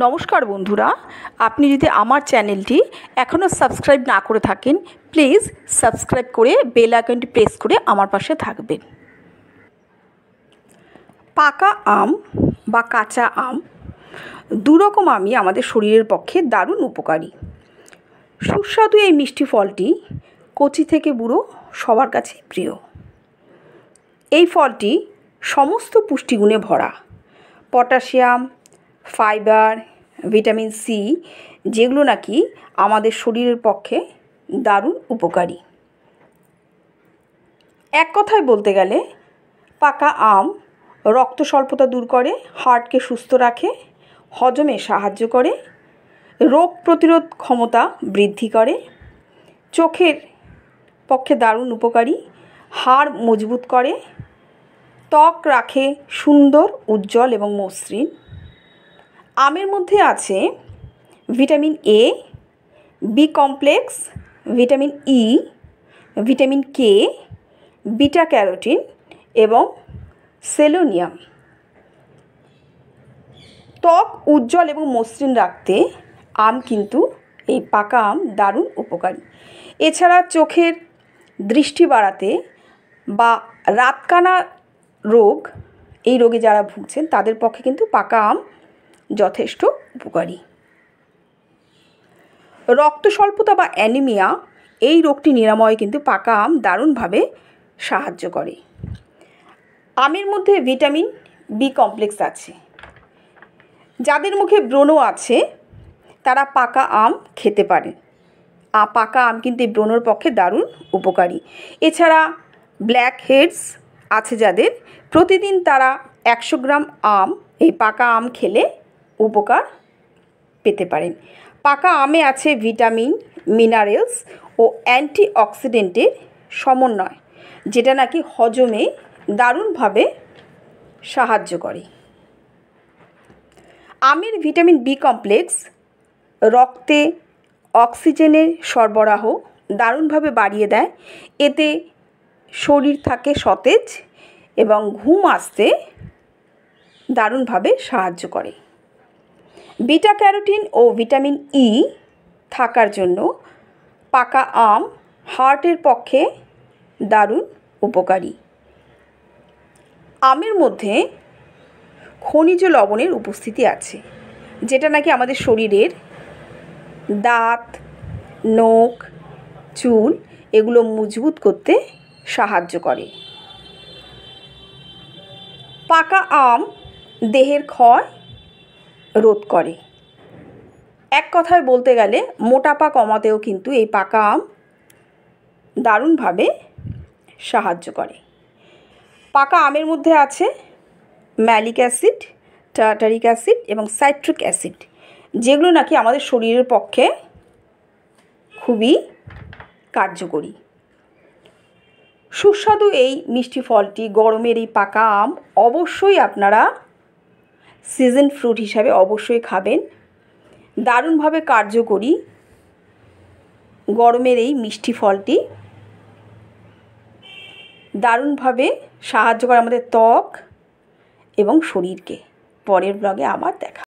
নমস্কার বন্ধুরা, আপনি যদি আমার চ্যানেলটি এখনও সাবস্ক্রাইব না করে থাকেন, প্লিজ সাবস্ক্রাইব করে বেল আইকনটি প্রেস করে আমার পাশে থাকবেন। পাকা আম বা কাঁচা আম দুরকম আমই আমাদের শরীরের পক্ষে দারুণ উপকারী। সুস্বাদু এই মিষ্টি ফলটি কচি থেকে বুড়ো সবার কাছেই প্রিয়। এই ফলটি সমস্ত পুষ্টিগুণে ভরা। পটাশিয়াম, ফাইবার, ভিটামিন সি, যেগুলো নাকি আমাদের শরীরের পক্ষে দারুণ উপকারী। এক কথায় বলতে গেলে পাকা আম রক্ত স্বল্পতা দূর করে, হার্টকে সুস্থ রাখে, হজমে সাহায্য করে, রোগ প্রতিরোধ ক্ষমতা বৃদ্ধি করে, চোখের পক্ষে দারুণ উপকারী, হাড় মজবুত করে, ত্বক রাখে সুন্দর, উজ্জ্বল এবং মসৃণ। আমের মধ্যে আছে vitamin A, B complex, vitamin E, vitamin K, beta carotene এবং সেলেনিয়াম। ত্বক উজ্জ্বল এবং মসৃণ রাখতে আম কিন্তু এই পাকা আম দারুণ উপকারী। এছাড়া চোখের দৃষ্টি বাড়াতে বা রাতকানা রোগ, এই রোগে যারা ভুগছেন তাদের পক্ষে কিন্তু পাকা আম যথেষ্ট উপকারী। রক্ত স্বল্পতা বা অ্যানিমিয়া, এই রোগটি নিরাময়ে কিন্তু পাকা আম দারুণভাবে সাহায্য করে। আমের মধ্যে ভিটামিন বি কমপ্লেক্স আছে। যাদের মুখে ব্রণ আছে তারা পাকা আম খেতে পারে। পাকা আম কিন্তু এই ব্রণর পক্ষে দারুণ উপকারী। এছাড়া ব্ল্যাক হেডস আছে যাদের, প্রতিদিন তারা 100 গ্রাম আম, এই পাকা আম খেলে উপকার পেতে পারেন। পাকা আমে আছে ভিটামিন, মিনারেলস ও অ্যান্টিঅক্সিডেন্টের সমন্বয়, যেটা নাকি হজমে দারুণভাবে সাহায্য করে। আমের ভিটামিন বি কমপ্লেক্স রক্তে অক্সিজেনের সরবরাহ দারুণভাবে বাড়িয়ে দেয়। এতে শরীর থাকে সতেজ এবং ঘুম আসতে দারুণভাবে সাহায্য করে। বিটা ক্যারোটিন ও ভিটামিন ই থাকার জন্য পাকা আম হার্টের পক্ষে দারুণ উপকারী। আমের মধ্যে খনিজ লবণের উপস্থিতি আছে, যেটা নাকি আমাদের শরীরের দাঁত, নখ, চুল এগুলো মজবুত করতে সাহায্য করে। পাকা আম দেহের ক্ষয় রোধ করে। এক কথায় বলতে গেলে মোটাপা কমাতেও কিন্তু এই পাকা আম দারুণভাবে সাহায্য করে। পাকা আমের মধ্যে আছে ম্যালিক অ্যাসিড, টার্টারিক অ্যাসিড এবং সাইট্রিক অ্যাসিড, যেগুলো নাকি আমাদের শরীরের পক্ষে খুবই কার্যকরী। সুস্বাদু এই মিষ্টি ফলটি, গরমের এই পাকা আম অবশ্যই আপনারা সিজন ফ্রুট হিসাবে অবশ্যই খাবেন। দারুণভাবে কার্যকরী গরমের এই মিষ্টি ফলটি দারুণভাবে সাহায্য করে আমাদের ত্বক এবং শরীরকে। পরের ব্লগে আবার দেখা।